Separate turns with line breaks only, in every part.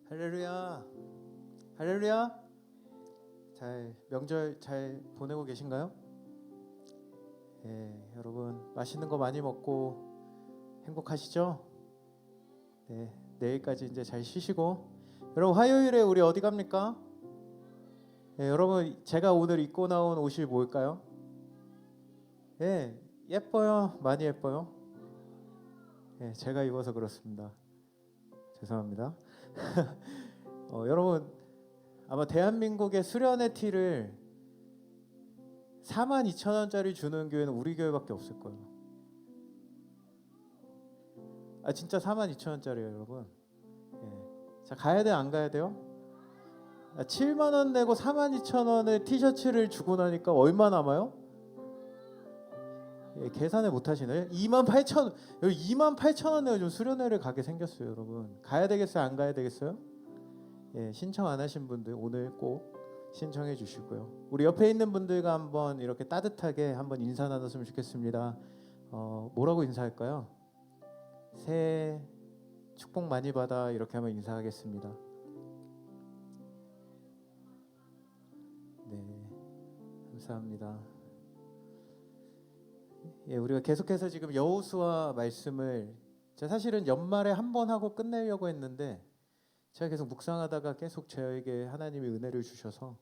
할렐루야. 할렐루야. 명절 잘 보내고 계신가요? 예, 여러분 맛있는 거 많이 먹고 행복하시죠? 네, 내일까지 이제 잘 쉬시고 여러분 화요일에 우리 어디 갑니까? 예, 여러분 제가 오늘 입고 나온 옷이 뭘까요? 예, 예뻐요. 많이 예뻐요. 예, 제가 입어서 그렇습니다. 죄송합니다. 여러분 아마 대한민국의 수련회 티를 42,000원짜리 주는 교회는 우리 교회밖에 없을 거예요. 아 진짜 42,000원짜리예요, 여러분. 예. 자 가야 돼, 안 가야 돼요? 7만 원 내고 42,000원의 티셔츠를 주고 나니까 얼마 남아요? 예, 계산을 못 하시네. 28,000원. 여기 28,000원에 요즘 수련회를 가게 생겼어요, 여러분. 가야 되겠어요, 안 가야 되겠어요? 예, 신청 안 하신 분들 오늘 꼭 신청해 주시고요. 우리 옆에 있는 분들과 한번 이렇게 따뜻하게 한번 인사 나눴으면 좋겠습니다. 뭐라고 인사할까요? 새해 축복 많이 받아 이렇게 한번 인사하겠습니다. 네, 감사합니다. 예, 우리가 계속해서 지금 여호수아 말씀을 제가 사실은 연말에 한 번 하고 끝내려고 했는데 제가 계속 묵상하다가 계속 저에게 하나님이 은혜를 주셔서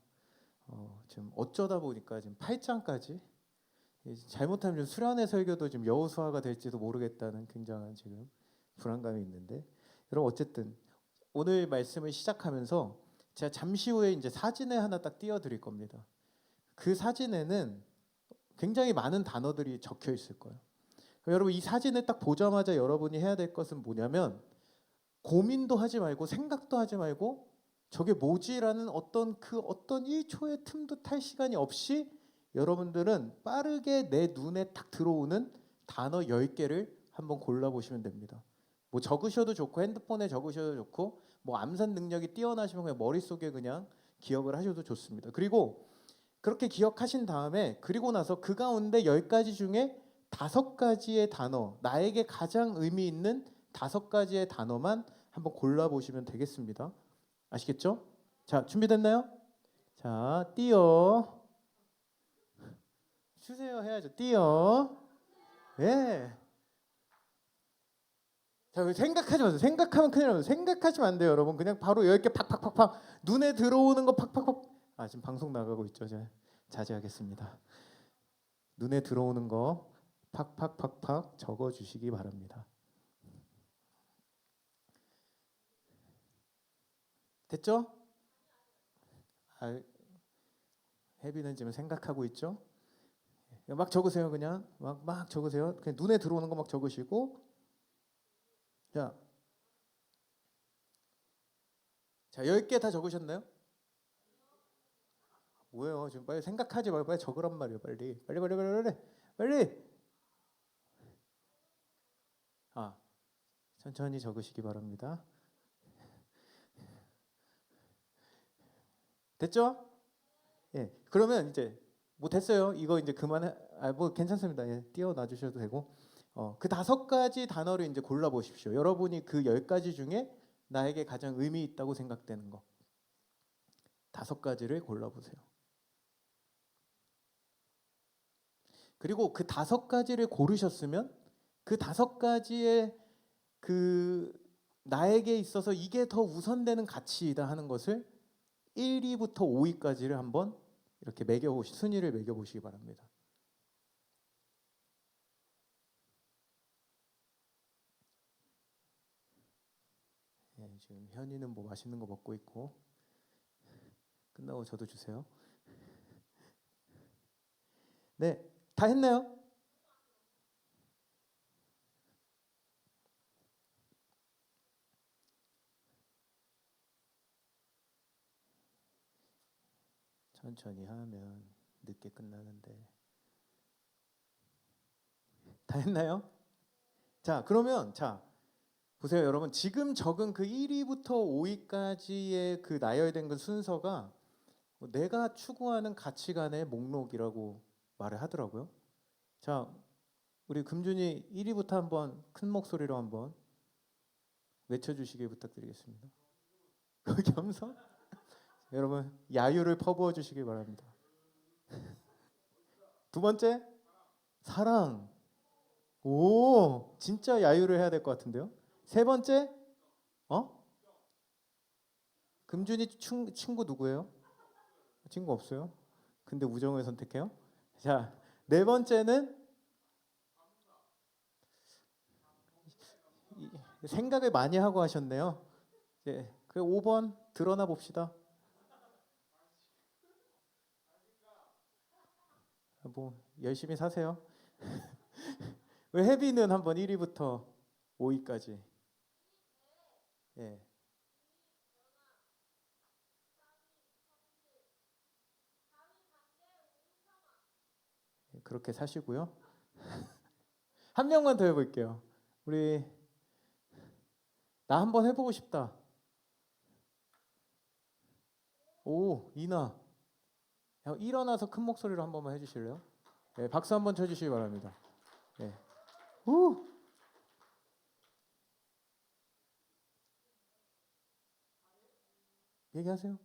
지금 어쩌다 보니까 지금 8장까지 잘못하면 좀 수련의 설교도 지금 여호수아가 될지도 모르겠다는 굉장한 지금 불안감이 있는데 여러분 어쨌든 오늘 말씀을 시작하면서 제가 잠시 후에 이제 사진을 하나 딱 띄워드릴 겁니다. 그 사진에는 굉장히 많은 단어들이 적혀 있을 거예요. 여러분 이 사진을 딱 보자마자 여러분이 해야 될 것은 뭐냐면 고민도 하지 말고 생각도 하지 말고 저게 뭐지라는 어떤 1초의 틈도 탈 시간이 없이 여러분들은 빠르게 내 눈에 딱 들어오는 단어 10개를 한번 골라보시면 됩니다. 뭐 적으셔도 좋고 핸드폰에 적으셔도 좋고 뭐 암산 능력이 뛰어나시면 그냥 머릿속에 그냥 기억을 하셔도 좋습니다. 그리고 그렇게 기억하신 다음에 그리고 나서 그 가운데 10가지 중에 5가지의 단어, 나에게 가장 의미 있는 5가지의 단어만 한번 골라보시면 되겠습니다. 아시겠죠? 자, 준비됐나요? 자, 띄어 주세요 해야죠. 띄어. 예. 자, 생각하지 마세요. 생각하면 큰일 납니다. 생각하시면 안 돼요, 여러분. 그냥 바로 10개 팍팍팍팍 눈에 들어오는 거 팍팍팍. 아, 지금 방송 나가고 있죠. 제가 자제하겠습니다. 눈에 들어오는 거 팍팍팍팍 적어 주시기 바랍니다. 됐죠? 아, 혜비는 지금 생각하고 있죠? 막 적으세요. 그냥 막 적으세요. 그냥 눈에 들어오는 거 막 적으시고 자, 10개 다 적으셨나요? 뭐예요? 지금 빨리 생각하지 말고 빨리 적으란 말이에요. 빨리. 빨리 빨리 빨리 빨리. 빨리. 아, 천천히 적으시기 바랍니다. 됐죠? 예. 그러면 이제 뭐 됐어요. 이거 이제 그만해. 뭐 괜찮습니다. 예. 띄워놔 주셔도 되고. 그 5가지 단어를 이제 골라 보십시오. 여러분이 그 10가지 중에 나에게 가장 의미 있다고 생각되는 거. 5가지를 골라 보세요. 그리고 그 5가지를 고르셨으면 그 5가지의 그 나에게 있어서 이게 더 우선되는 가치이다 하는 것을 1위부터 5위까지를 한번 이렇게 순위를 매겨 보시기 바랍니다. 예, 지금 현이는 뭐 맛있는 거 먹고 있고 끝나고 저도 주세요. 네, 다 했나요? 천천히 하면 늦게 끝나는데 다 했나요? 자, 그러면 보세요, 여러분. 지금 적은 그 1위부터 5위까지의 그 나열된 그 순서가 내가 추구하는 가치관의 목록이라고 말을 하더라고요. 자, 우리 금준이 1위부터 한번 큰 목소리로 한번 외쳐주시길 부탁드리겠습니다. 겸손? 여러분 야유를 퍼부어 주시기 바랍니다. 두 번째 사랑. 오 진짜 야유를 해야 될 것 같은데요. 세 번째 어? 금준이 친구 누구예요? 친구 없어요? 근데 우정을 선택해요? 자, 네 번째는 생각을 많이 하고 하셨네요. 예, 그 5번 드러나 봅시다. 뭐 열심히 사세요. 왜 헤비는 한번 1위부터 5위까지. 예, 그렇게 사시고요. 한 명만 더 해볼게요. 우리 나 한번 해보고 싶다. 오 이나 일어나서 큰 목소리로 한 번만 해주실래요? 예, 박수 한번 쳐주시기 바랍니다. 예. 우 얘기하세요.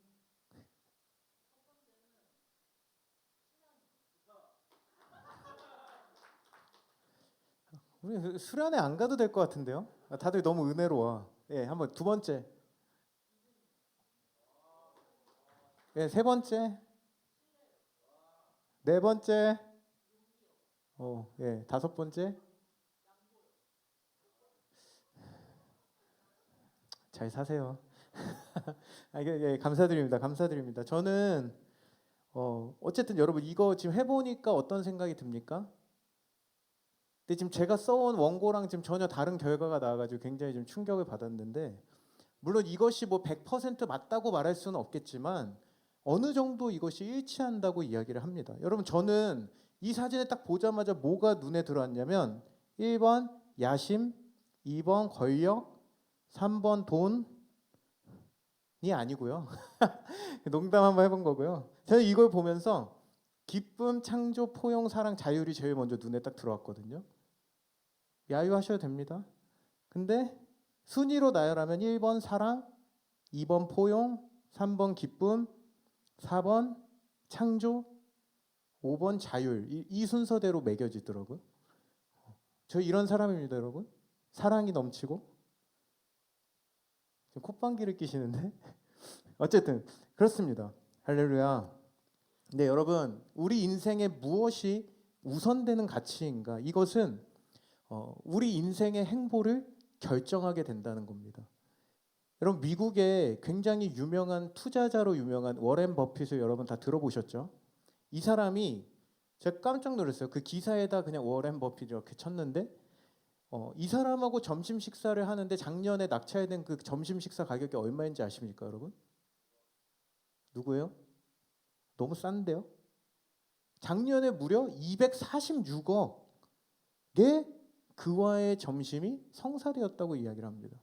우리 수련회 안 가도 될 것 같은데요? 다들 너무 은혜로워. 예, 한번 두 번째. 예, 세 번째. 네 번째. 예, 다섯 번째. 잘 사세요. 예, 감사드립니다. 감사드립니다. 저는 어쨌든 여러분 이거 지금 해보니까 어떤 생각이 듭니까? 근데 지금 제가 써온 원고랑 지금 전혀 다른 결과가 나와가지고 굉장히 좀 충격을 받았는데 물론 이것이 뭐 100% 맞다고 말할 수는 없겠지만 어느 정도 이것이 일치한다고 이야기를 합니다. 여러분 저는 이 사진을 딱 보자마자 뭐가 눈에 들어왔냐면 1번 야심, 2번 권력, 3번 돈이 아니고요. 농담 한번 해본 거고요. 저는 이걸 보면서 기쁨, 창조, 포용, 사랑, 자율이 제일 먼저 눈에 딱 들어왔거든요. 야유하셔도 됩니다. 근데 순위로 나열하면 1번 사랑, 2번 포용, 3번 기쁨, 4번 창조, 5번 자율. 이 순서대로 매겨지더라고요. 저 이런 사람입니다, 여러분. 사랑이 넘치고 지금 콧방귀를 끼시는데 어쨌든 그렇습니다. 할렐루야. 네, 여러분, 우리 인생에 무엇이 우선되는 가치인가? 이것은 우리 인생의 행보를 결정하게 된다는 겁니다. 여러분 미국의 굉장히 유명한 투자자로 유명한 워렌 버핏을 여러분 다 들어보셨죠? 이 사람이 제가 깜짝 놀랐어요. 그 기사에다 그냥 워렌 버핏 이렇게 쳤는데 이 사람하고 점심 식사를 하는데 작년에 낙찰된 그 점심 식사 가격이 얼마인지 아십니까, 여러분? 누구예요? 너무 싼데요? 작년에 무려 246억에 그와의 점심이 성사되었다고 이야기를 합니다.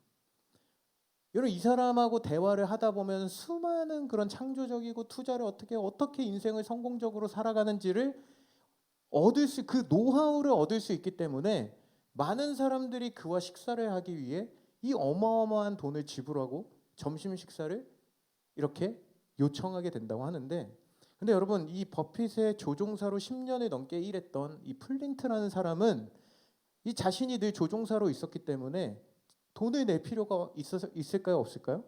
여러분 이 사람하고 대화를 하다 보면 수많은 그런 창조적이고 투자를 어떻게 인생을 성공적으로 살아가는지를 그 노하우를 얻을 수 있기 때문에 많은 사람들이 그와 식사를 하기 위해 이 어마어마한 돈을 지불하고 점심 식사를 이렇게 요청하게 된다고 하는데 근데 여러분 이 버핏의 조종사로 10년을 넘게 일했던 이 플린트라는 사람은 이 자신이 늘 조종사로 있었기 때문에 돈을 낼 필요가 있을까요? 없을까요?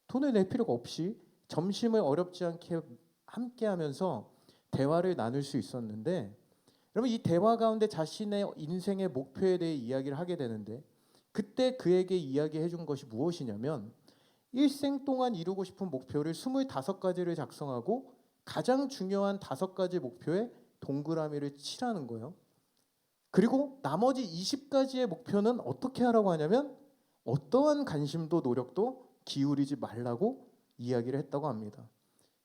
돈을 낼 필요가 없이 점심을 어렵지 않게 함께 하면서 대화를 나눌 수 있었는데 여러분 이 대화 가운데 자신의 인생의 목표에 대해 이야기를 하게 되는데 그때 그에게 이야기해 준 것이 무엇이냐면 일생 동안 이루고 싶은 목표를 25가지를 작성하고 가장 중요한 5가지 목표에 동그라미를 치라는 거예요. 그리고 나머지 20가지의 목표는 어떻게 하라고 하냐면 어떠한 관심도 노력도 기울이지 말라고 이야기를 했다고 합니다.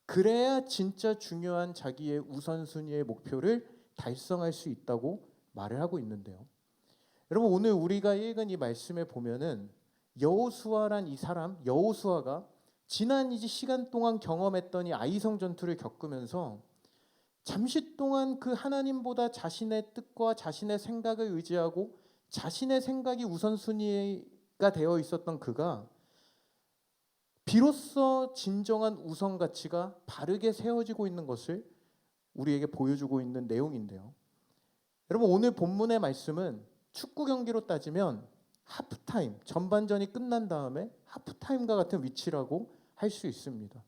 그래야 진짜 중요한 자기의 우선순위의 목표를 달성할 수 있다고 말을 하고 있는데요. 여러분 오늘 우리가 읽은 이 말씀에 보면은 여호수아란 이 사람 여호수아가 지난 이제 시간 동안 경험했던 이 아이성 전투를 겪으면서 잠시 동안 그 하나님보다 자신의 뜻과 자신의 생각을 의지하고 자신의 생각이 우선순위가 되어 있었던 그가 비로소 진정한 우선 가치가 바르게 세워지고 있는 것을 우리에게 보여주고 있는 내용인데요. 여러분, 오늘 본문의 말씀은 축구 경기로 따지면 하프타임, 전반전이 끝난 다음에 하프타임과 같은 위치라고 할 수 있습니다.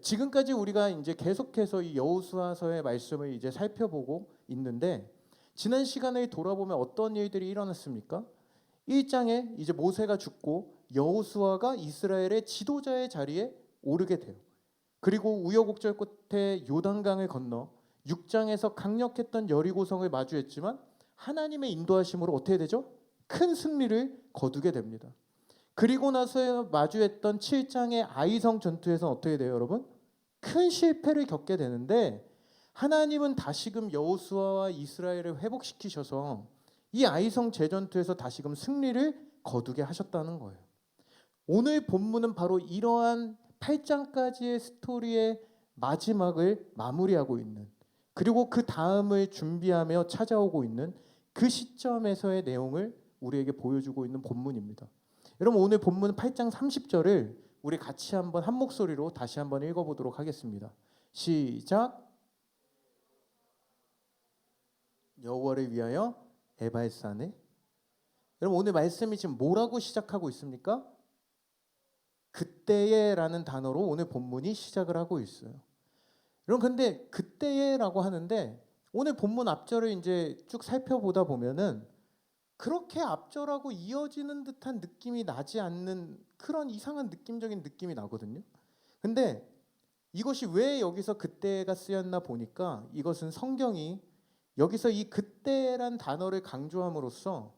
지금까지 우리가 이제 계속해서 이 여호수아서의 말씀을 이제 살펴보고 있는데, 지난 시간을 돌아보면 어떤 일들이 일어났습니까? 1장에 이제 모세가 죽고 여호수아가 이스라엘의 지도자의 자리에 오르게 돼요. 그리고 우여곡절 끝에 요단강을 건너 6장에서 강력했던 여리고성을 마주했지만 하나님의 인도하심으로 어떻게 되죠? 큰 승리를 거두게 됩니다. 그리고 나서 마주했던 7장의 아이성 전투에서는 어떻게 돼요, 여러분? 큰 실패를 겪게 되는데, 하나님은 다시금 여호수아와 이스라엘을 회복시키셔서 이 아이성 재전투에서 다시금 승리를 거두게 하셨다는 거예요. 오늘 본문은 바로 이러한 8장까지의 스토리의 마지막을 마무리하고 있는, 그리고 그 다음을 준비하며 찾아오고 있는 그 시점에서의 내용을 우리에게 보여주고 있는 본문입니다. 여러분, 오늘 본문 8장 30절을 우리 같이 한번 한 목소리로 다시 한번 읽어보도록 하겠습니다. 시작. 여호와를 위하여 에발산에. 여러분, 오늘 말씀이 지금 뭐라고 시작하고 있습니까? 그때에라는 단어로 오늘 본문이 시작을 하고 있어요. 여러분, 근데 그때에라고 하는데 오늘 본문 앞절을 이제 쭉 살펴보다 보면은 그렇게 앞절하고 이어지는 듯한 느낌이 나지 않는 그런 이상한 느낌적인 느낌이 나거든요. 근데 이것이 왜 여기서 그때가 쓰였나 보니까, 이것은 성경이 여기서 이 그때란 단어를 강조함으로써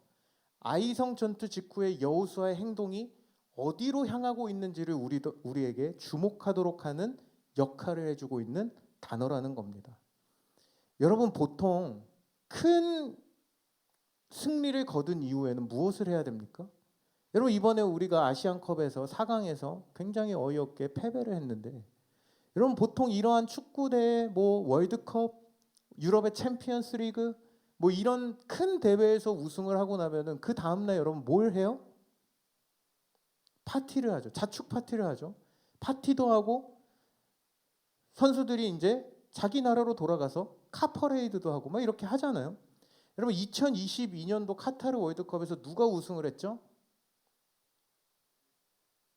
아이성 전투 직후의 여호수아의 행동이 어디로 향하고 있는지를 우리에게 주목하도록 하는 역할을 해주고 있는 단어라는 겁니다. 여러분, 보통 큰 승리를 거둔 이후에는 무엇을 해야 됩니까? 여러분, 이번에 우리가 아시안컵에서 4강에서 굉장히 어이없게 패배를 했는데, 여러분, 보통 이러한 축구대회, 월드컵, 유럽의 챔피언스 리그, 이런 큰 대회에서 우승을 하고 나면은 그 다음날 여러분 뭘 해요? 파티를 하죠. 자축 파티를 하죠. 파티도 하고 선수들이 이제 자기 나라로 돌아가서 카퍼레이드도 하고 막 이렇게 하잖아요. 여러분, 2022년도 카타르 월드컵에서 누가 우승을 했죠?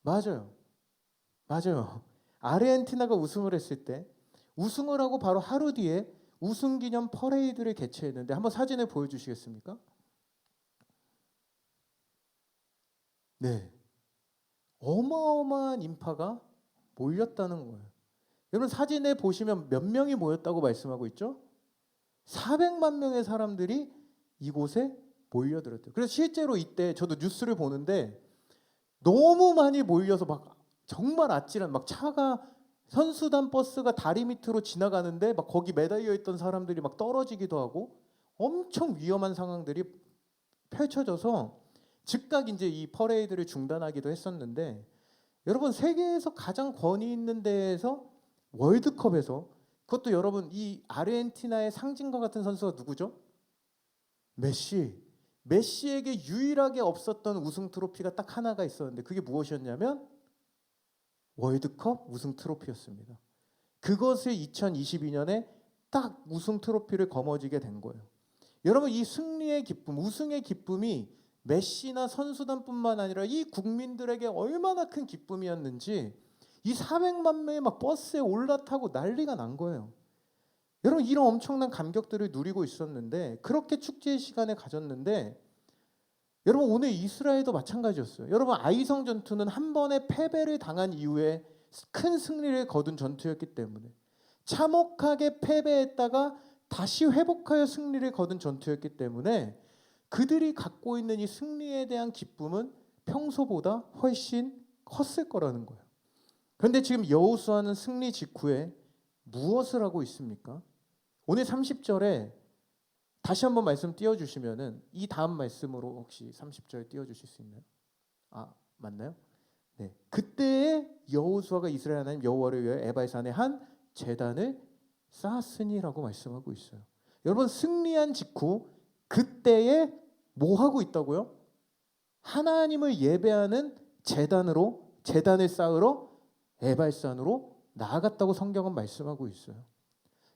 맞아요. 아르헨티나가 우승을 했을 때, 우승을 하고 바로 하루 뒤에 우승 기념 퍼레이드를 개최했는데, 한번 사진을 보여주시겠습니까? 네, 어마어마한 인파가 몰렸다는 거예요. 여러분, 사진에 보시면 몇 명이 모였다고 말씀하고 있죠? 400만 명의 사람들이 이곳에 몰려들었대요. 그래서 실제로 이때 저도 뉴스를 보는데 너무 많이 몰려서 막 정말 아찔한, 막 차가, 선수단 버스가 다리 밑으로 지나가는데 막 거기 매달려 있던 사람들이 막 떨어지기도 하고 엄청 위험한 상황들이 펼쳐져서 즉각 이제 이 퍼레이드를 중단하기도 했었는데, 여러분, 세계에서 가장 권위 있는 데에서 월드컵에서, 그것도 여러분, 이 아르헨티나의 상징과 같은 선수가 누구죠? 메시에게 유일하게 없었던 우승 트로피가 딱 하나가 있었는데, 그게 무엇이었냐면 월드컵 우승 트로피였습니다. 그것을 2022년에 딱 우승 트로피를 거머쥐게 된 거예요. 여러분, 이 승리의 기쁨, 우승의 기쁨이 메시나 선수단뿐만 아니라 이 국민들에게 얼마나 큰 기쁨이었는지 이 400만 명이 막 버스에 올라타고 난리가 난 거예요. 여러분, 이런 엄청난 감격들을 누리고 있었는데, 그렇게 축제의 시간을 가졌는데, 여러분, 오늘 이스라엘도 마찬가지였어요. 여러분, 아이성 전투는 한 번의 패배를 당한 이후에 큰 승리를 거둔 전투였기 때문에, 참혹하게 패배했다가 다시 회복하여 승리를 거둔 전투였기 때문에 그들이 갖고 있는 이 승리에 대한 기쁨은 평소보다 훨씬 컸을 거라는 거예요. 그런데 지금 여호수아는 승리 직후에 무엇을 하고 있습니까? 오늘 30절에 다시 한번 말씀 띄워주시면은 이 다음 말씀으로 혹시 30절 띄워주실 수 있나요? 맞나요? 네. 그때에 여호수아가 이스라엘 하나님 여호와를 위하여 에발산에 한 제단을 쌓았으니라고 말씀하고 있어요. 여러분, 승리한 직후 그때에 뭐 하고 있다고요? 하나님을 예배하는 제단으로 제단을 쌓으러 에발산으로 나아갔다고 성경은 말씀하고 있어요.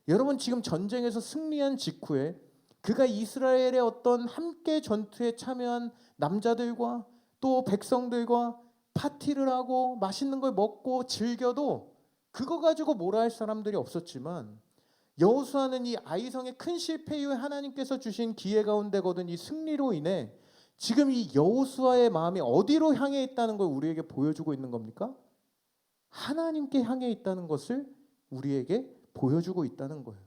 여러분 지금 전쟁에서 승리한 직후에 그가 이스라엘의 어떤 함께 전투에 참여한 남자들과 또 백성들과 파티를 하고 맛있는 걸 먹고 즐겨도 그거 가지고 뭐라 할 사람들이 없었지만 여호수아는 이 아이성의 큰 실패 이후에 하나님께서 주신 기회 가운데 거둔 이 승리로 인해 지금 이 여호수아의 마음이 어디로 향해 있다는 걸 우리에게 보여주고 있는 겁니까? 하나님께 향해 있다는 것을 우리에게 보여주고 있다는 거예요.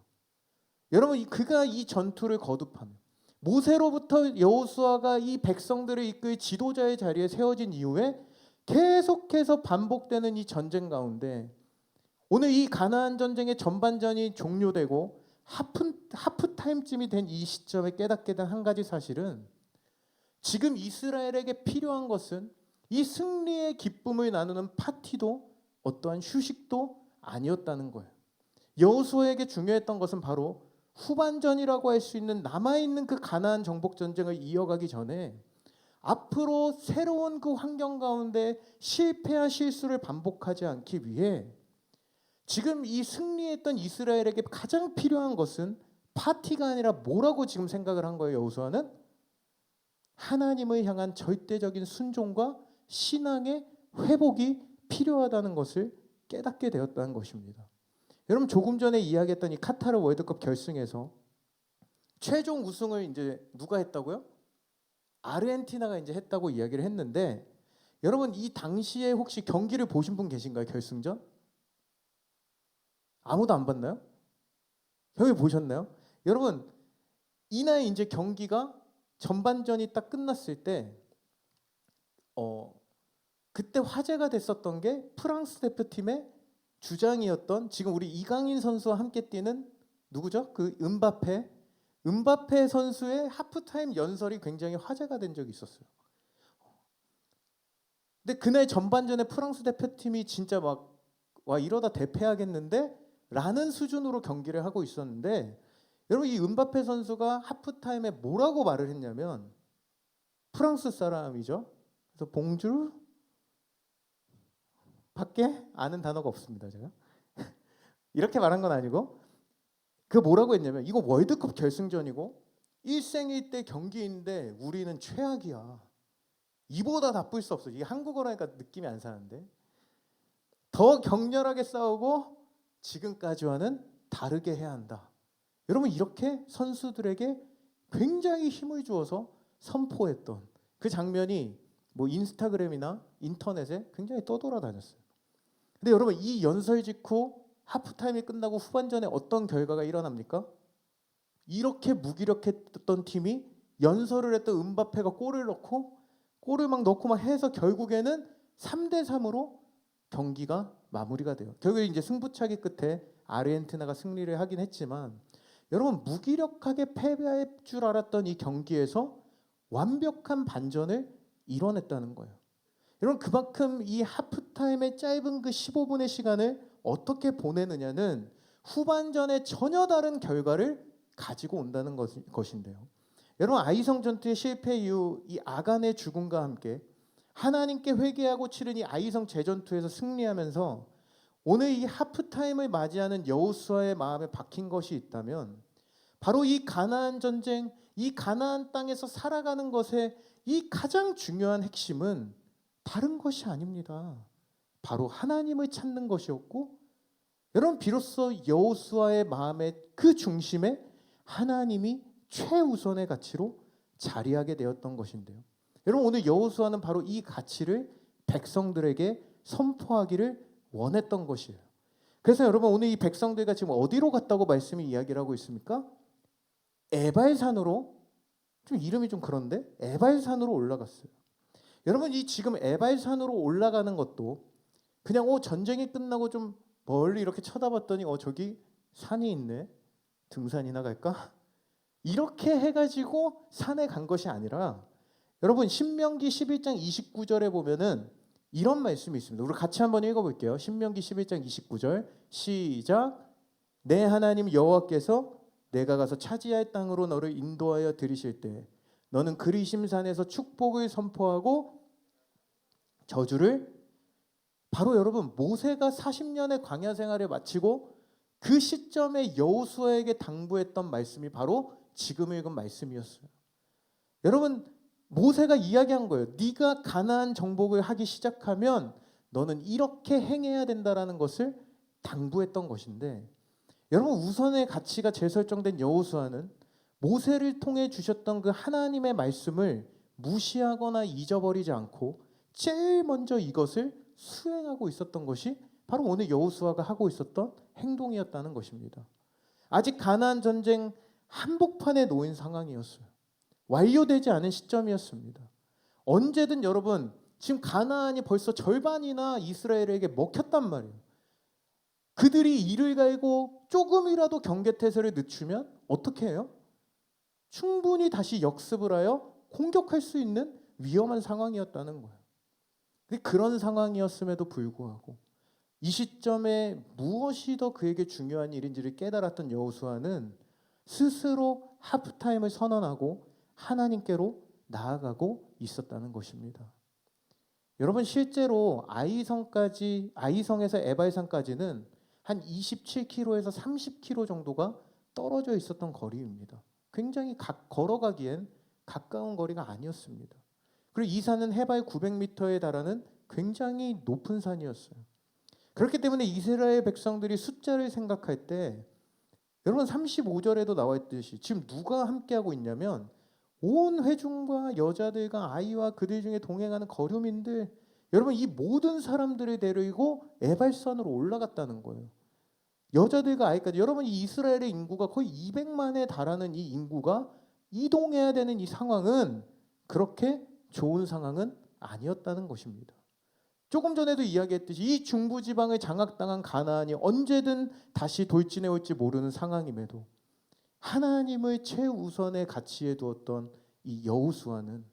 여러분 그가 이 전투를 거듭하며 모세로부터 여호수아가 이 백성들을 이끌 지도자의 자리에 세워진 이후에 계속해서 반복되는 이 전쟁 가운데 오늘 이 가나안 전쟁의 전반전이 종료되고 하프타임쯤이 된 이 시점에 깨닫게 된 한 가지 사실은 지금 이스라엘에게 필요한 것은 이 승리의 기쁨을 나누는 파티도 어떠한 휴식도 아니었다는 거예요. 여호수아에게 중요했던 것은 바로 후반전이라고 할 수 있는 남아있는 그 가나안 정복 전쟁을 이어가기 전에 앞으로 새로운 그 환경 가운데 실패와 실수를 반복하지 않기 위해 지금 이 승리했던 이스라엘에게 가장 필요한 것은 파티가 아니라 뭐라고 지금 생각을 한 거예요. 여호수아는 하나님을 향한 절대적인 순종과 신앙의 회복이 필요하다는 것을 깨닫게 되었다는 것입니다. 여러분 조금 전에 이야기했던 이 카타르 월드컵 결승에서 최종 우승을 이제 누가 했다고요? 아르헨티나가 이제 했다고 이야기를 했는데 여러분 이 당시에 혹시 경기를 보신 분 계신가요? 결승전? 아무도 안 봤나요? 형이 보셨나요? 여러분 이날 이제 경기가 전반전이 딱 끝났을 때 그때 화제가 됐었던 게 프랑스 대표팀의 주장이었던 지금 우리 이강인 선수와 함께 뛰는 누구죠? 그 은바페 선수의 하프타임 연설이 굉장히 화제가 된 적이 있었어요. 근데 그날 전반전에 프랑스 대표팀이 진짜 막 와 이러다 대패하겠는데 라는 수준으로 경기를 하고 있었는데 여러분 이 은바페 선수가 하프타임에 뭐라고 말을 했냐면 프랑스 사람이죠. 그래서 봉주르 밖에 아는 단어가 없습니다. 제가 이렇게 말한 건 아니고 그 뭐라고 했냐면 이거 월드컵 결승전이고 일생일대 경기인데 우리는 최악이야. 이보다 나쁠 수 없어. 이게 한국어라니까 느낌이 안 사는데 더 격렬하게 싸우고 지금까지와는 다르게 해야 한다. 여러분 이렇게 선수들에게 굉장히 힘을 주어서 선포했던 그 장면이 뭐 인스타그램이나 인터넷에 굉장히 떠돌아다녔어요. 근데 여러분 이 연설 직후 하프타임이 끝나고 후반전에 어떤 결과가 일어납니까? 이렇게 무기력했던 팀이 연설을 했던 은바페가 골을 막 넣고 막 해서 결국에는 3대3으로 경기가 마무리가 돼요. 결국에 이제 승부차기 끝에 아르헨티나가 승리를 하긴 했지만 여러분 무기력하게 패배할 줄 알았던 이 경기에서 완벽한 반전을 이뤄냈다는 거예요. 여러분 그만큼 이 하프타임의 짧은 그 15분의 시간을 어떻게 보내느냐는 후반전에 전혀 다른 결과를 가지고 온다는 것인데요. 여러분 아이성 전투의 실패 이후 이 아간의 죽음과 함께 하나님께 회개하고 치른 이 아이성 재전투에서 승리하면서 오늘 이 하프타임을 맞이하는 여호수아의 마음에 박힌 것이 있다면 바로 이 가나안 전쟁, 이 가나안 땅에서 살아가는 것의 이 가장 중요한 핵심은 다른 것이 아닙니다. 바로 하나님을 찾는 것이었고 여러분 비로소 여호수아의 마음의 그 중심에 하나님이 최우선의 가치로 자리하게 되었던 것인데요. 여러분 오늘 여호수아는 바로 이 가치를 백성들에게 선포하기를 원했던 것이에요. 그래서 여러분 오늘 이 백성들과 지금 어디로 갔다고 말씀이 이야기를 하고 있습니까? 에발산으로 좀 이름이 좀 그런데 에발산으로 올라갔어요. 여러분 이 지금 에발산으로 올라가는 것도 그냥 전쟁이 끝나고 좀 멀리 이렇게 쳐다봤더니 저기 산이 있네. 등산이나 갈까? 이렇게 해가지고 산에 간 것이 아니라 여러분 신명기 11장 29절에 보면은 이런 말씀이 있습니다. 우리 같이 한번 읽어볼게요. 신명기 11장 29절 시작. 내 하나님 여호와께서 내가 가서 차지할 땅으로 너를 인도하여 들이실 때 너는 그리심산에서 축복을 선포하고 저주를 바로 여러분 모세가 40년의 광야 생활을 마치고 그 시점에 여호수아에게 당부했던 말씀이 바로 지금 읽은 말씀이었어요. 여러분 모세가 이야기한 거예요. 네가 가나안 정복을 하기 시작하면 너는 이렇게 행해야 된다라는 것을 당부했던 것인데, 여러분 우선의 가치가 재설정된 여호수아는 모세를 통해 주셨던 그 하나님의 말씀을 무시하거나 잊어버리지 않고 제일 먼저 이것을 수행하고 있었던 것이 바로 오늘 여호수아가 하고 있었던 행동이었다는 것입니다. 아직 가나안 전쟁 한복판에 놓인 상황이었어요. 완료되지 않은 시점이었습니다. 언제든 여러분 지금 가나안이 벌써 절반이나 이스라엘에게 먹혔단 말이에요. 그들이 이를 갈고 조금이라도 경계태세를 늦추면 어떻게 해요? 충분히 다시 역습을 하여 공격할 수 있는 위험한 상황이었다는 거예요. 근데 그런 상황이었음에도 불구하고 이 시점에 무엇이 더 그에게 중요한 일인지를 깨달았던 여호수아는 스스로 하프타임을 선언하고 하나님께로 나아가고 있었다는 것입니다. 여러분 실제로 아이성에서 에발산까지는 한 27km에서 30km 정도가 떨어져 있었던 거리입니다. 굉장히 걸어가기엔 가까운 거리가 아니었습니다. 그리고 이 산은 해발 900m에 달하는 굉장히 높은 산이었어요. 그렇기 때문에 이스라엘 백성들이 숫자를 생각할 때 여러분 35절에도 나와 있듯이 지금 누가 함께하고 있냐면 온 회중과 여자들과 아이와 그들 중에 동행하는 거류민들, 여러분 이 모든 사람들을 데리고 에발산으로 올라갔다는 거예요. 여자들과 아이까지. 여러분 이 이스라엘의 인구가 거의 200만에 달하는 이 인구가 이동해야 되는 이 상황은 그렇게 좋은 상황은 아니었다는 것입니다. 조금 전에도 이야기했듯이 이 중부지방을 장악당한 가나안이 언제든 다시 돌진해 올지 모르는 상황임에도 하나님을 최우선의 가치에 두었던 이 여호수아는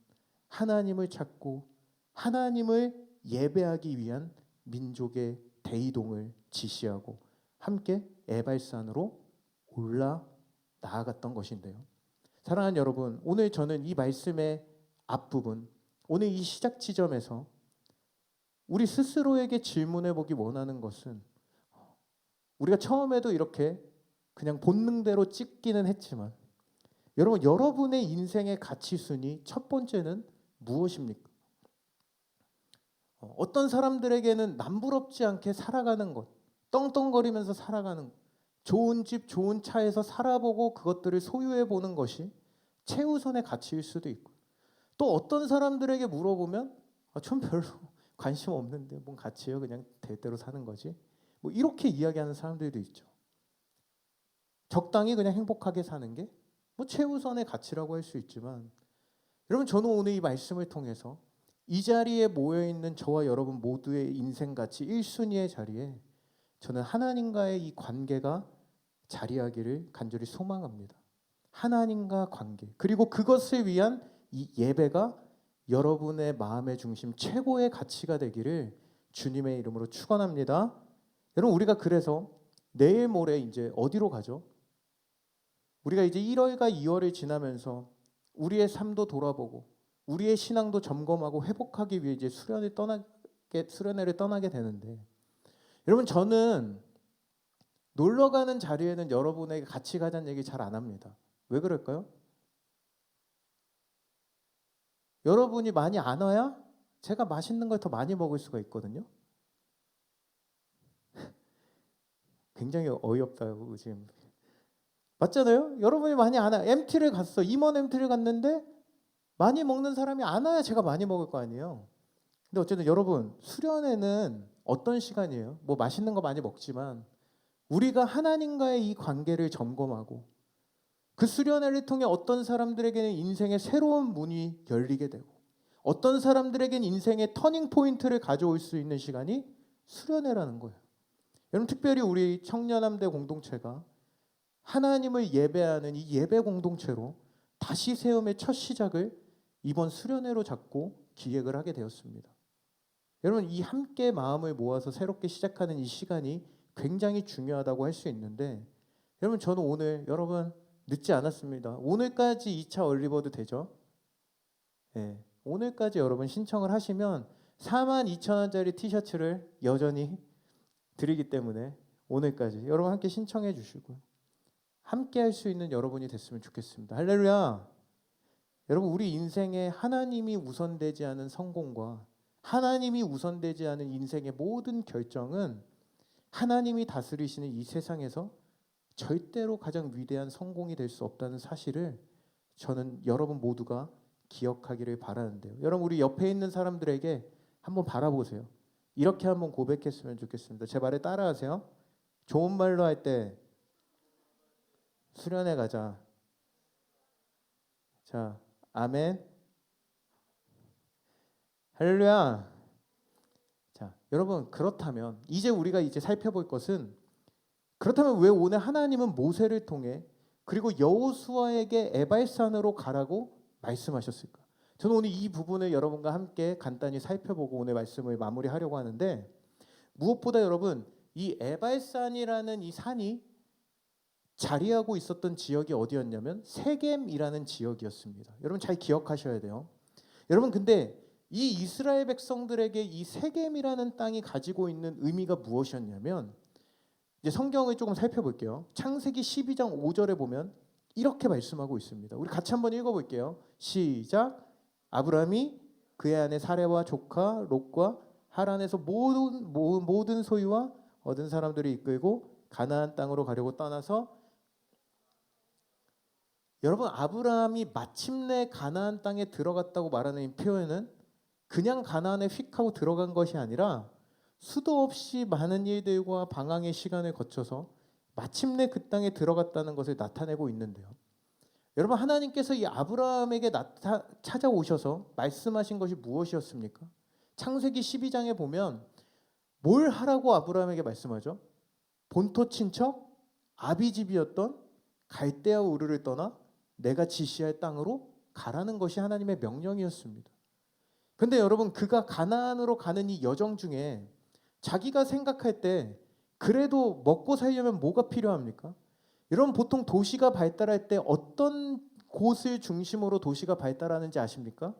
하나님을 찾고 하나님을 예배하기 위한 민족의 대이동을 지시하고 함께 에발산으로 올라 나아갔던 것인데요. 사랑하는 여러분, 오늘 저는 이 말씀의 앞부분, 오늘 이 시작 지점에서 우리 스스로에게 질문해 보기 원하는 것은, 우리가 처음에도 이렇게 그냥 본능대로 찍기는 했지만 여러분 여러분의 인생의 가치순위 첫 번째는 무엇입니까? 어떤 사람들에게는 남부럽지 않게 살아가는 것, 떵떵거리면서 살아가는 것, 좋은 집 좋은 차에서 살아보고 그것들을 소유해 보는 것이 최우선의 가치일 수도 있고, 또 어떤 사람들에게 물어보면 전 별로 관심 없는데 뭔 가치예요, 그냥 될 대로 사는 거지, 뭐 이렇게 이야기하는 사람들도 있죠. 적당히 그냥 행복하게 사는 게 뭐 최우선의 가치라고 할 수 있지만, 여러분 저는 오늘 이 말씀을 통해서 이 자리에 모여있는 저와 여러분 모두의 인생 가치 1순위의 자리에 저는 하나님과의 이 관계가 자리하기를 간절히 소망합니다. 하나님과 관계, 그리고 그것을 위한 이 예배가 여러분의 마음의 중심 최고의 가치가 되기를 주님의 이름으로 축원합니다. 여러분 우리가 그래서 내일 모레 이제 어디로 가죠? 우리가 이제 1월과 2월을 지나면서 우리의 삶도 돌아보고 우리의 신앙도 점검하고 회복하기 위해 이제 수련회를 떠나게 되는데, 여러분 저는 놀러 가는 자리에는 여러분에게 같이 가자는 얘기 잘 안 합니다. 왜 그럴까요? 여러분이 많이 안 와야 제가 맛있는 걸 더 많이 먹을 수가 있거든요. 굉장히 어이없다고 지금. 맞잖아요? 여러분이 많이 안 와. MT를 갔어. 임원 MT를 갔는데 많이 먹는 사람이 안 와야 제가 많이 먹을 거 아니에요. 근데 어쨌든 여러분 수련회는 어떤 시간이에요? 뭐 맛있는 거 많이 먹지만 우리가 하나님과의 이 관계를 점검하고 그 수련회를 통해 어떤 사람들에게는 인생의 새로운 문이 열리게 되고 어떤 사람들에게는 인생의 터닝 포인트를 가져올 수 있는 시간이 수련회라는 거예요. 여러분 특별히 우리 청년함대 공동체가 하나님을 예배하는 이 예배 공동체로 다시 세움의 첫 시작을 이번 수련회로 잡고 기획을 하게 되었습니다. 여러분 이 함께 마음을 모아서 새롭게 시작하는 이 시간이 굉장히 중요하다고 할 수 있는데, 여러분 저는 오늘 여러분 늦지 않았습니다. 오늘까지 2차 얼리버드 되죠? 네, 오늘까지 여러분 신청을 하시면 42,000원짜리 티셔츠를 여전히 드리기 때문에 오늘까지 여러분 함께 신청해 주시고 함께 할 수 있는 여러분이 됐으면 좋겠습니다. 할렐루야. 여러분 우리 인생에 하나님이 우선되지 않은 성공과 하나님이 우선되지 않은 인생의 모든 결정은 하나님이 다스리시는 이 세상에서 절대로 가장 위대한 성공이 될 수 없다는 사실을 저는 여러분 모두가 기억하기를 바라는데요. 여러분 우리 옆에 있는 사람들에게 한번 바라보세요. 이렇게 한번 고백했으면 좋겠습니다. 제 말에 따라하세요. 좋은 말로 할 때 수련회 가자. 자, 아멘. 할렐루야. 자, 여러분 그렇다면 이제 우리가 살펴볼 것은 그렇다면 왜 오늘 하나님은 모세를 통해 그리고 여호수아에게 에발산으로 가라고 말씀하셨을까? 저는 오늘 이 부분을 여러분과 함께 간단히 살펴보고 오늘 말씀을 마무리하려고 하는데 무엇보다 여러분 이 에발산이라는 이 산이 자리하고 있었던 지역이 어디였냐면 세겜이라는 지역이었습니다. 여러분 잘 기억하셔야 돼요. 여러분 근데 이 이스라엘 백성들에게 이 세겜이라는 땅이 가지고 있는 의미가 무엇이었냐면 이제 성경을 조금 살펴볼게요. 창세기 12장 5절에 보면 이렇게 말씀하고 있습니다. 우리 같이 한번 읽어볼게요. 시작. 아브라함이 그의 아내 사레와 조카 롯과 하란에서 모든 소유와 얻은 사람들을 이끌고 가나안 땅으로 가려고 떠나서 여러분 아브라함이 마침내 가나안 땅에 들어갔다고 말하는 이 표현은 그냥 가나안에 휙 하고 들어간 것이 아니라 수도 없이 많은 일들과 방황의 시간을 거쳐서 마침내 그 땅에 들어갔다는 것을 나타내고 있는데요. 여러분 하나님께서 이 아브라함에게 찾아오셔서 말씀하신 것이 무엇이었습니까? 창세기 12장에 보면 뭘 하라고 아브라함에게 말씀하죠? 본토 친척 아비집이었던 갈대아 우르를 떠나 내가 지시할 땅으로 가라는 것이 하나님의 명령이었습니다. 근데 여러분 그가 가나안으로 가는 이 여정 중에 자기가 생각할 때 그래도 먹고 살려면 뭐가 필요합니까? 여러분 보통 도시가 발달할 때 어떤 곳을 중심으로 도시가 발달하는지 아십니까?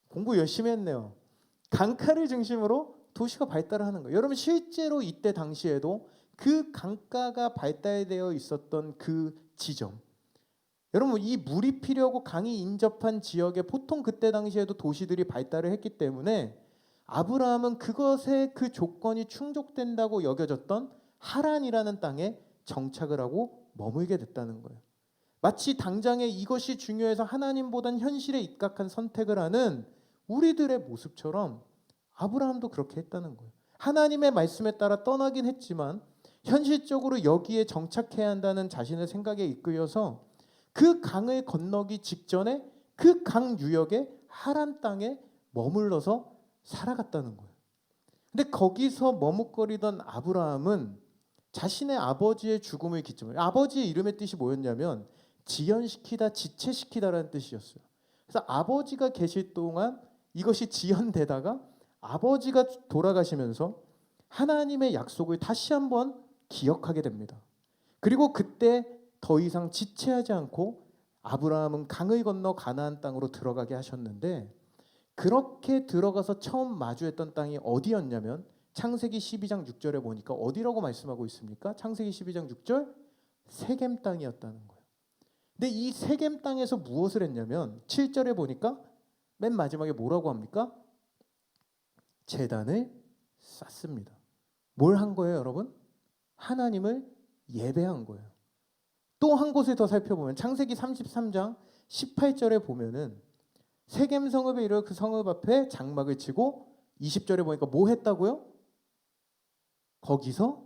공부 열심히 했네요. 강가를 중심으로 도시가 발달하는 거예요. 여러분 실제로 이때 당시에도 그 강가가 발달되어 있었던 그 지점, 여러분 이 물이 필요하고 강이 인접한 지역에 보통 그때 당시에도 도시들이 발달을 했기 때문에 아브라함은 그것에 그 조건이 충족된다고 여겨졌던 하란이라는 땅에 정착을 하고 머물게 됐다는 거예요. 마치 당장에 이것이 중요해서 하나님보단 현실에 입각한 선택을 하는 우리들의 모습처럼 아브라함도 그렇게 했다는 거예요. 하나님의 말씀에 따라 떠나긴 했지만 현실적으로 여기에 정착해야 한다는 자신의 생각에 이끌려서 그 강을 건너기 직전에 그 강 유역의 하란 땅에 머물러서 살아갔다는 거예요. 근데 거기서 머뭇거리던 아브라함은 자신의 아버지의 죽음을 기점으로, 아버지의 이름의 뜻이 뭐였냐면 지연시키다, 지체시키다라는 뜻이었어요. 그래서 아버지가 계실 동안 이것이 지연되다가 아버지가 돌아가시면서 하나님의 약속을 다시 한번 기억하게 됩니다. 그리고 그때 더 이상 지체하지 않고 아브라함은 강을 건너 가나안 땅으로 들어가게 하셨는데 그렇게 들어가서 처음 마주했던 땅이 어디였냐면 창세기 12장 6절에 보니까 어디라고 말씀하고 있습니까? 창세기 12장 6절 세겜 땅이었다는 거예요. 근데 이 세겜 땅에서 무엇을 했냐면 7절에 보니까 맨 마지막에 뭐라고 합니까? 제단을 쌓습니다. 뭘 한 거예요, 여러분? 하나님을 예배한 거예요. 또 한 곳을 더 살펴보면 창세기 33장 18절에 보면은 세겜 성읍에 이르러 그 성읍 앞에 장막을 치고 20절에 보니까 뭐 했다고요? 거기서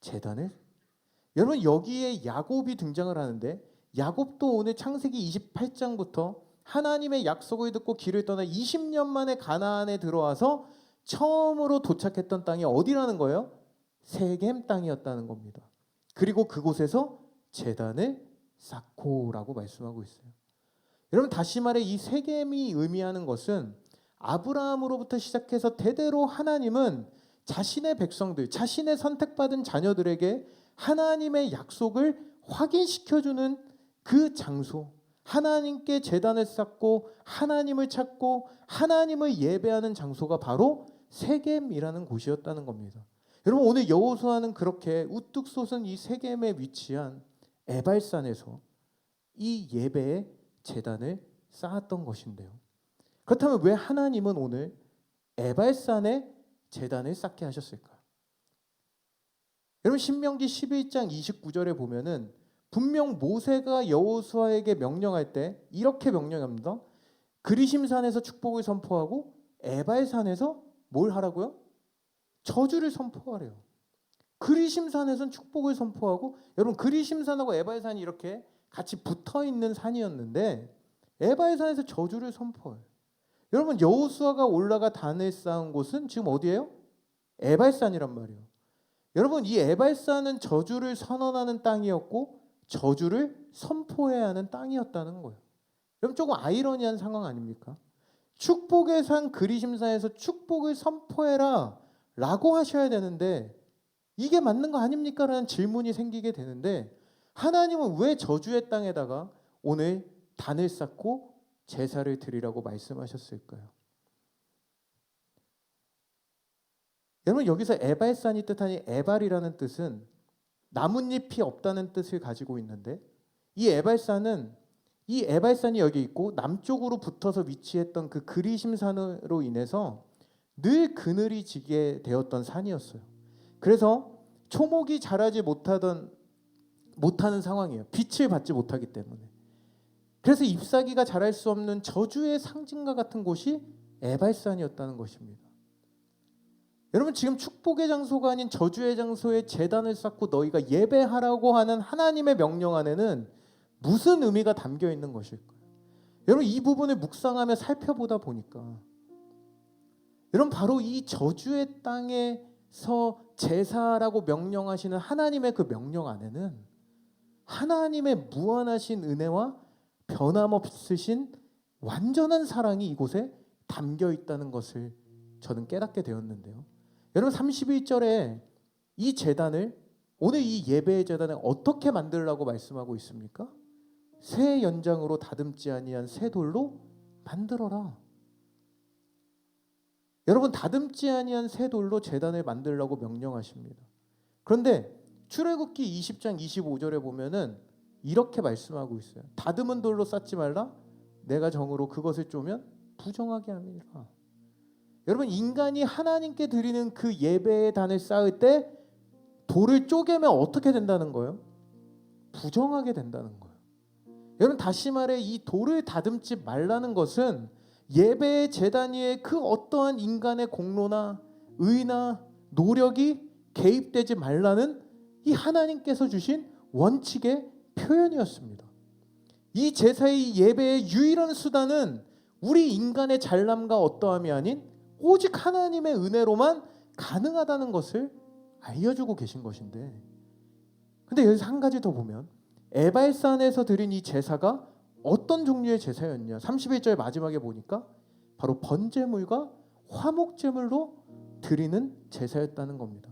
제단을. 여러분 여기에 야곱이 등장을 하는데 야곱도 오늘 창세기 28장부터 하나님의 약속을 듣고 길을 떠나 20년 만에 가나안에 들어와서 처음으로 도착했던 땅이 어디라는 거예요? 세겜 땅이었다는 겁니다. 그리고 그곳에서 제단을 쌓고라고 말씀하고 있어요. 여러분 다시 말해 이 세겜이 의미하는 것은 아브라함으로부터 시작해서 대대로 하나님은 자신의 백성들, 자신의 선택받은 자녀들에게 하나님의 약속을 확인시켜주는 그 장소, 하나님께 제단을 쌓고 하나님을 찾고 하나님을 예배하는 장소가 바로 세겜이라는 곳이었다는 겁니다. 여러분, 오늘 여호수아는 그렇게 우뚝 솟은 이 세겜에 위치한 에발산에서 이 예배의 제단을 쌓았던 것인데요. 그렇다면 왜 하나님은 오늘 에발산에 제단을 쌓게 하셨을까요? 여러분, 신명기 11장 29절에 보면은 분명 모세가 여호수아에게 명령할 때 이렇게 명령합니다. 그리심산에서 축복을 선포하고 에발산에서 뭘 하라고요? 저주를 선포하래요. 그리심산에서는 축복을 선포하고, 여러분, 그리심산하고 에발산이 이렇게 같이 붙어 있는 산이었는데 에발산에서 저주를 선포해요. 여러분, 여호수아가 올라가 단을 쌓은 곳은 지금 어디예요? 에발산이란 말이에요. 여러분, 이 에발산은 저주를 선언하는 땅이었고 저주를 선포해야 하는 땅이었다는 거예요. 여러분, 조금 아이러니한 상황 아닙니까? 축복의 산 그리심산에서 축복을 선포해라 라고 하셔야 되는데 이게 맞는 거 아닙니까? 라는 질문이 생기게 되는데, 하나님은 왜 저주의 땅에다가 오늘 단을 쌓고 제사를 드리라고 말씀하셨을까요? 여러분, 여기서 에발산이 뜻하니 에발이라는 뜻은 나뭇잎이 없다는 뜻을 가지고 있는데, 이 에발산이 여기 있고 남쪽으로 붙어서 위치했던 그 그리심산으로 인해서 늘 그늘이 지게 되었던 산이었어요. 그래서 초목이 자라지 못하는 상황이에요. 빛을 받지 못하기 때문에. 그래서 잎사귀가 자랄 수 없는 저주의 상징과 같은 곳이 에발산이었다는 것입니다. 여러분, 지금 축복의 장소가 아닌 저주의 장소에 제단을 쌓고 너희가 예배하라고 하는 하나님의 명령 안에는 무슨 의미가 담겨 있는 것일까요? 여러분, 이 부분을 묵상하며 살펴보다 보니까 여러분, 바로 이 저주의 땅에서 제사라고 명령하시는 하나님의 그 명령 안에는 하나님의 무한하신 은혜와 변함없으신 완전한 사랑이 이곳에 담겨 있다는 것을 저는 깨닫게 되었는데요. 여러분, 31절에 이 제단을, 오늘 이 예배의 제단을 어떻게 만들라고 말씀하고 있습니까? 새 연장으로 다듬지 아니한 새 돌로 만들어라. 여러분, 다듬지 아니한 새 돌로 제단을 만들라고 명령하십니다. 그런데 출애굽기 20장 25절에 보면은 이렇게 말씀하고 있어요. 다듬은 돌로 쌓지 말라. 내가 정으로 그것을 쪼면 부정하게 함이라. 여러분, 인간이 하나님께 드리는 그 예배의 단을 쌓을 때 돌을 쪼개면 어떻게 된다는 거예요? 부정하게 된다는 거예요. 여러분, 다시 말해 이 돌을 다듬지 말라는 것은 예배의 제단 위에 그 어떠한 인간의 공로나 의나 노력이 개입되지 말라는 이 하나님께서 주신 원칙의 표현이었습니다. 이 제사의 예배의 유일한 수단은 우리 인간의 잘남과 어떠함이 아닌 오직 하나님의 은혜로만 가능하다는 것을 알려주고 계신 것인데, 근데 여기서 한 가지 더 보면 에발산에서 드린 이 제사가 어떤 종류의 제사였냐, 31절 마지막에 보니까 바로 번제물과 화목제물로 드리는 제사였다는 겁니다.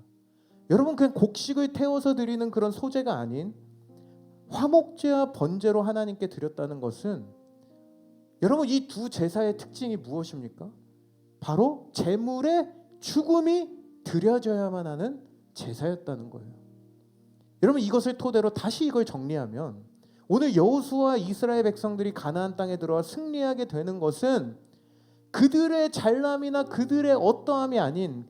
여러분, 그냥 곡식을 태워서 드리는 그런 소제가 아닌 화목제와 번제로 하나님께 드렸다는 것은, 여러분, 이 두 제사의 특징이 무엇입니까? 바로 제물의 죽음이 드려져야만 하는 제사였다는 거예요. 여러분, 이것을 토대로 다시 이걸 정리하면 오늘 여호수아 이스라엘 백성들이 가나안 땅에 들어와 승리하게 되는 것은 그들의 잘남이나 그들의 어떠함이 아닌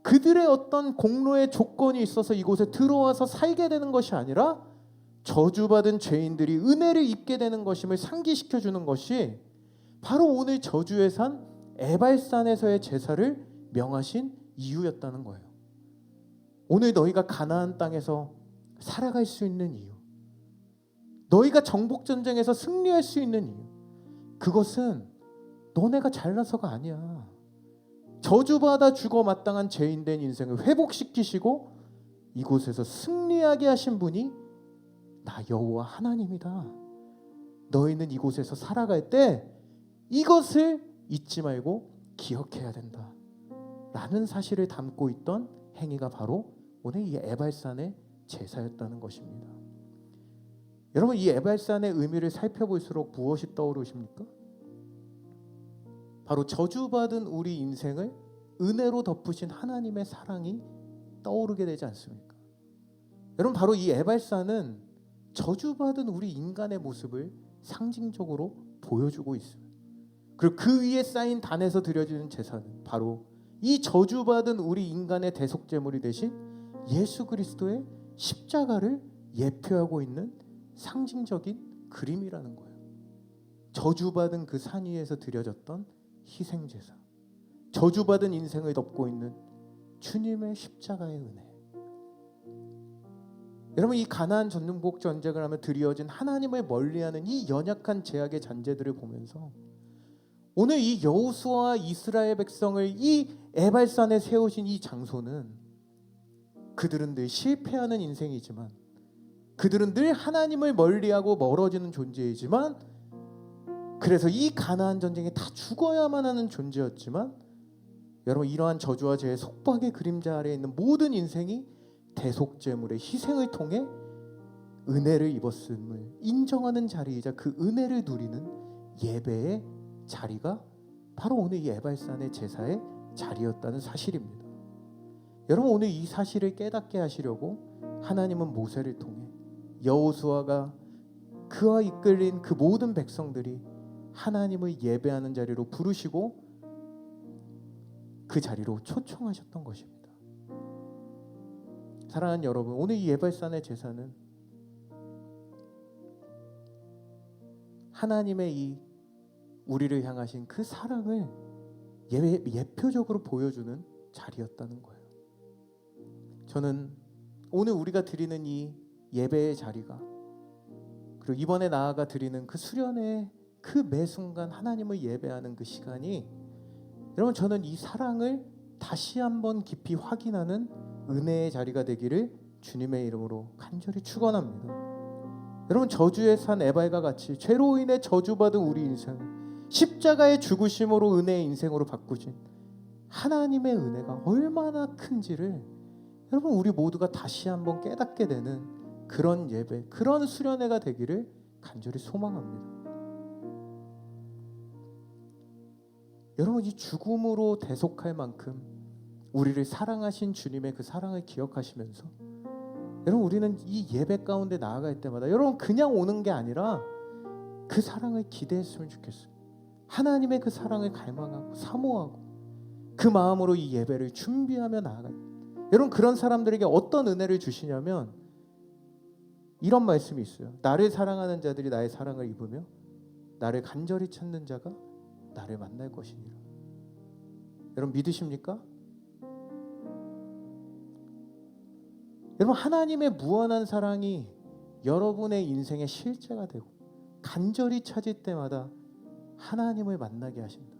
그들의 어떤 공로의 조건이 있어서 이곳에 들어와서 살게 되는 것이 아니라 저주받은 죄인들이 은혜를 입게 되는 것임을 상기시켜 주는 것이 바로 오늘 저주의 산 에발산에서의 제사를 명하신 이유였다는 거예요. 오늘 너희가 가나안 땅에서 살아갈 수 있는 이유, 너희가 정복전쟁에서 승리할 수 있는 이유, 그것은 너네가 잘나서가 아니야. 저주받아 죽어 마땅한 죄인된 인생을 회복시키시고 이곳에서 승리하게 하신 분이 나 여호와 하나님이다. 너희는 이곳에서 살아갈 때 이것을 잊지 말고 기억해야 된다 라는 사실을 담고 있던 행위가 바로 오늘 이 에발산의 제사였다는 것입니다. 여러분 이 에발산의 의미를 살펴볼수록 무엇이 떠오르십니까? 바로 저주받은 우리 인생을 은혜로 덮으신 하나님의 사랑이 떠오르게 되지 않습니까? 여러분 바로 이 에발산은 저주받은 우리 인간의 모습을 상징적으로 보여주고 있어요. 그리고 그 위에 쌓인 단에서 드려지는 제사는 바로 이 저주받은 우리 인간의 대속제물이 되신 예수 그리스도의 십자가를 예표하고 있는 상징적인 그림이라는 거예요. 저주받은 그 산 위에서 드려졌던 희생제사, 저주받은 인생을 덮고 있는 주님의 십자가의 은혜. 여러분 이 가나안 전등복 전쟁을 하며 드리워진 하나님을 멀리하는 이 연약한 제약의 잔재들을 보면서 오늘 이 여호수아와 이스라엘 백성을 이 에발산에 세우신 이 장소는 그들은 늘 실패하는 인생이지만, 그들은 늘 하나님을 멀리하고 멀어지는 존재이지만, 그래서 이 가나안 전쟁에 다 죽어야만 하는 존재였지만, 여러분 이러한 저주와 죄의 속박의 그림자 아래에 있는 모든 인생이 대속제물의 희생을 통해 은혜를 입었음을 인정하는 자리이자 그 은혜를 누리는 예배의 자리가 바로 오늘 이 에발산의 제사의 자리였다는 사실입니다. 여러분 오늘 이 사실을 깨닫게 하시려고 하나님은 모세를 통해 여호수아가 그와 이끌린 그 모든 백성들이 하나님을 예배하는 자리로 부르시고 그 자리로 초청하셨던 것입니다. 사랑하는 여러분, 오늘 이 에발산의 제사는 하나님의 이 우리를 향하신 그 사랑을 예표적으로 보여주는 자리였다는 거예요. 저는 오늘 우리가 드리는 이 예배의 자리가, 그리고 이번에 나아가 드리는 그 수련의 그 매 순간 하나님을 예배하는 그 시간이, 여러분 저는 이 사랑을 다시 한번 깊이 확인하는 은혜의 자리가 되기를 주님의 이름으로 간절히 축원합니다. 여러분 저주의 산 에발과 같이 죄로 인해 저주받은 우리 인생을 십자가의 죽으심으로 은혜의 인생으로 바꾸신 하나님의 은혜가 얼마나 큰지를 여러분 우리 모두가 다시 한번 깨닫게 되는 그런 예배, 그런 수련회가 되기를 간절히 소망합니다. 여러분 이 죽음으로 대속할 만큼 우리를 사랑하신 주님의 그 사랑을 기억하시면서 여러분 우리는 이 예배 가운데 나아갈 때마다 여러분 그냥 오는 게 아니라 그 사랑을 기대했으면 좋겠어요. 하나님의 그 사랑을 갈망하고 사모하고 그 마음으로 이 예배를 준비하며 나아가요. 여러분 그런 사람들에게 어떤 은혜를 주시냐면 이런 말씀이 있어요. 나를 사랑하는 자들이 나의 사랑을 입으며 나를 간절히 찾는 자가 나를 만날 것이니라. 여러분 믿으십니까? 여러분 하나님의 무한한 사랑이 여러분의 인생의 실제가 되고 간절히 찾을 때마다 하나님을 만나게 하신다.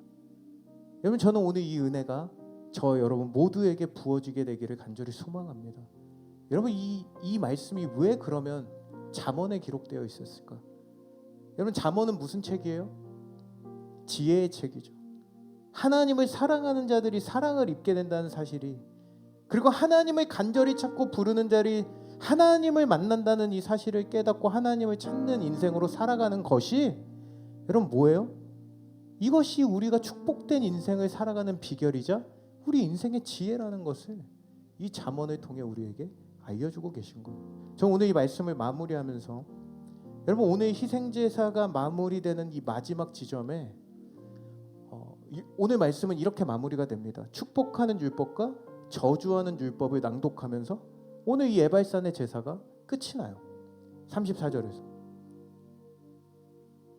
여러분 저는 오늘 이 은혜가 저 여러분 모두에게 부어지게 되기를 간절히 소망합니다. 여러분 이 말씀이 왜 그러면 잠언에 기록되어 있었을까? 여러분 잠언은 무슨 책이에요? 지혜의 책이죠. 하나님을 사랑하는 자들이 사랑을 입게 된다는 사실이, 그리고 하나님을 간절히 찾고 부르는 자리 하나님을 만난다는 이 사실을 깨닫고 하나님을 찾는 인생으로 살아가는 것이 여러분 뭐예요? 이것이 우리가 축복된 인생을 살아가는 비결이자 우리 인생의 지혜라는 것을 이 잠언을 통해 우리에게 알려주고 계신 거예요. 저 오늘 이 말씀을 마무리하면서 여러분 오늘 희생제사가 마무리되는 이 마지막 지점에 오늘 말씀은 이렇게 마무리가 됩니다. 축복하는 율법과 저주하는 율법을 낭독하면서 오늘 이 에발산의 제사가 끝이 나요. 34절에서.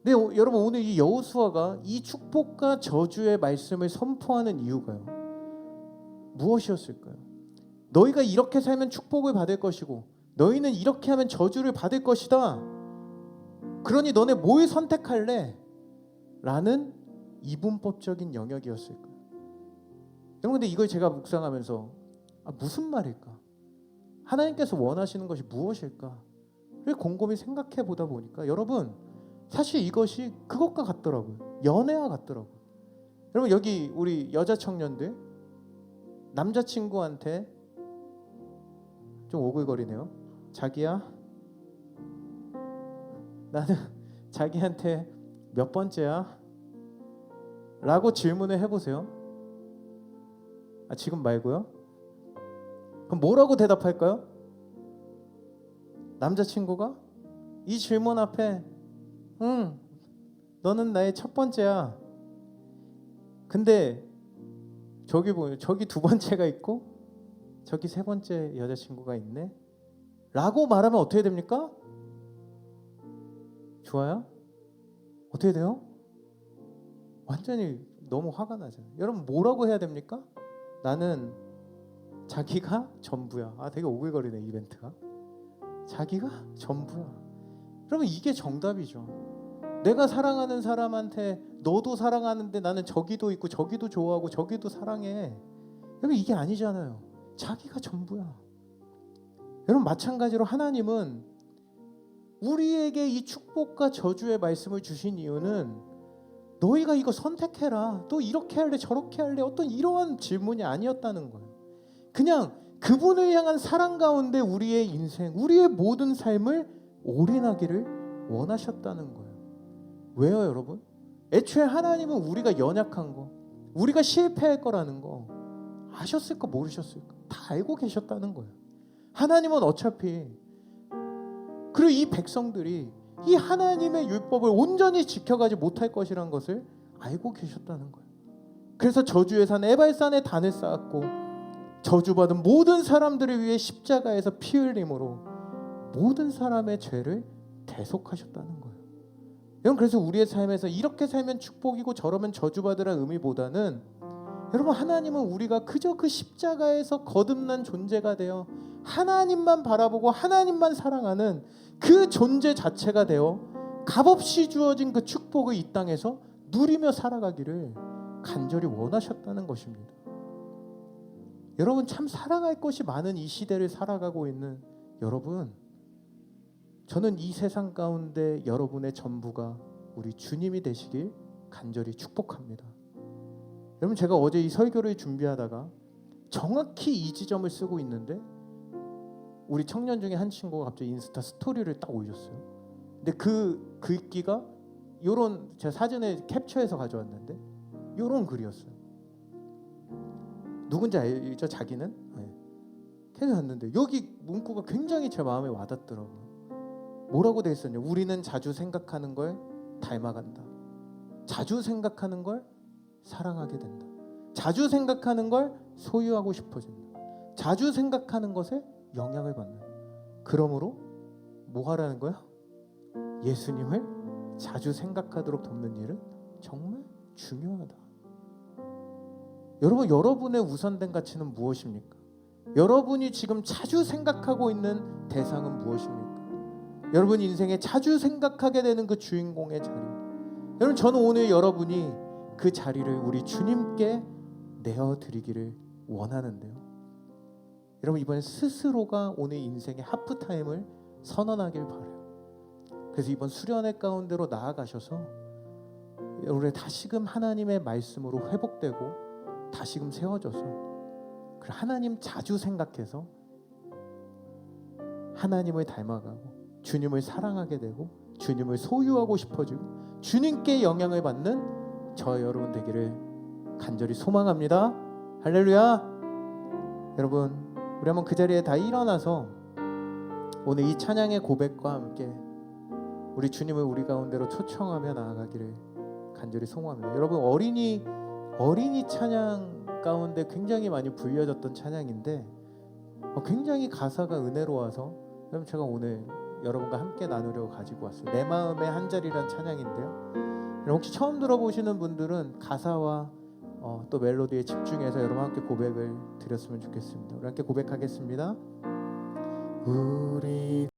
네, 여러분 오늘 이 여호수아가 이 축복과 저주의 말씀을 선포하는 이유가요. 무엇이었을까요? 너희가 이렇게 살면 축복을 받을 것이고 너희는 이렇게 하면 저주를 받을 것이다. 그러니 너네 뭘 선택할래? 라는 이분법적인 영역이었을 거예요. 여러분 근데 이걸 제가 묵상하면서 무슨 말일까? 하나님께서 원하시는 것이 무엇일까? 를 곰곰이 생각해 보다 보니까 여러분 사실 이것이 그것과 같더라고요. 연애와 같더라고요. 여러분 여기 우리 여자 청년들 남자친구한테 좀 오글거리네요. 자기야 나는 자기한테 몇 번째야? 라고 질문을 해보세요. 지금 말고요. 그럼 뭐라고 대답할까요? 남자친구가 이 질문 앞에 응, 너는 나의 첫 번째야. 근데 저기 보여, 저기 두 번째가 있고 저기 세 번째 여자친구가 있네 라고 말하면 어떻게 됩니까? 좋아요? 어떻게 돼요? 완전히 너무 화가 나잖아요. 여러분 뭐라고 해야 됩니까? 나는 자기가 전부야. 되게 오글거리네 이벤트가. 자기가 전부야. 그러면 이게 정답이죠. 내가 사랑하는 사람한테 너도 사랑하는데 나는 저기도 있고 저기도 좋아하고 저기도 사랑해. 여러분 이게 아니잖아요. 자기가 전부야. 여러분 마찬가지로 하나님은 우리에게 이 축복과 저주의 말씀을 주신 이유는 너희가 이거 선택해라. 또 이렇게 할래 저렇게 할래 어떤 이러한 질문이 아니었다는 거예요. 그냥 그분을 향한 사랑 가운데 우리의 인생, 우리의 모든 삶을 올인하기를 원하셨다는 거예요. 왜요, 여러분? 애초에 하나님은 우리가 연약한 거, 우리가 실패할 거라는 거 아셨을까 모르셨을까? 다 알고 계셨다는 거예요. 하나님은 어차피 그리고 이 백성들이 이 하나님의 율법을 온전히 지켜가지 못할 것이라는 것을 알고 계셨다는 거예요. 그래서 저주의 산 에발산에 단을 쌓았고 저주받은 모든 사람들을 위해 십자가에서 피 흘림으로 모든 사람의 죄를 대속하셨다는 거예요. 여러분 그래서 우리의 삶에서 이렇게 살면 축복이고 저러면 저주받으라는 의미보다는 여러분 하나님은 우리가 그저 그 십자가에서 거듭난 존재가 되어 하나님만 바라보고 하나님만 사랑하는 그 존재 자체가 되어 값없이 주어진 그 축복을 이 땅에서 누리며 살아가기를 간절히 원하셨다는 것입니다. 여러분 참 사랑할 것이 많은 이 시대를 살아가고 있는 여러분, 저는 이 세상 가운데 여러분의 전부가 우리 주님이 되시길 간절히 축복합니다. 여러분 제가 어제 이 설교를 준비하다가 정확히 이 지점을 쓰고 있는데 우리 청년 중에 한 친구가 갑자기 인스타 스토리를 딱 올렸어요. 근데 그 글귀가 요런 제가 사진에 캡처해서 가져왔는데 요런 글이었어요. 누군지 알죠? 자기는? 네. 계속 봤는데 여기 문구가 굉장히 제 마음에 와닿더라고요. 뭐라고 돼 있었냐? 우리는 자주 생각하는 걸 닮아간다. 자주 생각하는 걸 사랑하게 된다. 자주 생각하는 걸 소유하고 싶어진다. 자주 생각하는 것에 영향을 받는. 그러므로 뭐 하라는 거야? 예수님을 자주 생각하도록 돕는 일은 정말 중요하다. 여러분, 여러분의 우선된 가치는 무엇입니까? 여러분이 지금 자주 생각하고 있는 대상은 무엇입니까? 여러분 인생에 자주 생각하게 되는 그 주인공의 자리. 여러분 저는 오늘 여러분이 그 자리를 우리 주님께 내어드리기를 원하는데요. 여러분 이번에 스스로가 오늘 인생의 하프타임을 선언하길 바라요. 그래서 이번 수련회 가운데로 나아가셔서 우리 다시금 하나님의 말씀으로 회복되고 다시금 세워져서 하나님 자주 생각해서 하나님을 닮아가고 주님을 사랑하게 되고 주님을 소유하고 싶어지고 주님께 영향을 받는 저 여러분 되기를 간절히 소망합니다. 할렐루야. 여러분 우리 한번 그 자리에 다 일어나서 오늘 이 찬양의 고백과 함께 우리 주님을 우리 가운데로 초청하며 나아가기를 간절히 소망합니다. 여러분 어린이 찬양 가운데 굉장히 많이 불려졌던 찬양인데 굉장히 가사가 은혜로워서 여러분 제가 오늘 여러분과 함께 나누려고 가지고 왔어요. 내 마음의 한 자리란 찬양인데요. 여러분 혹시 처음 들어보시는 분들은 가사와 또 멜로디에 집중해서 여러분 함께 고백을 드렸으면 좋겠습니다. 우리 함께 고백하겠습니다. 우리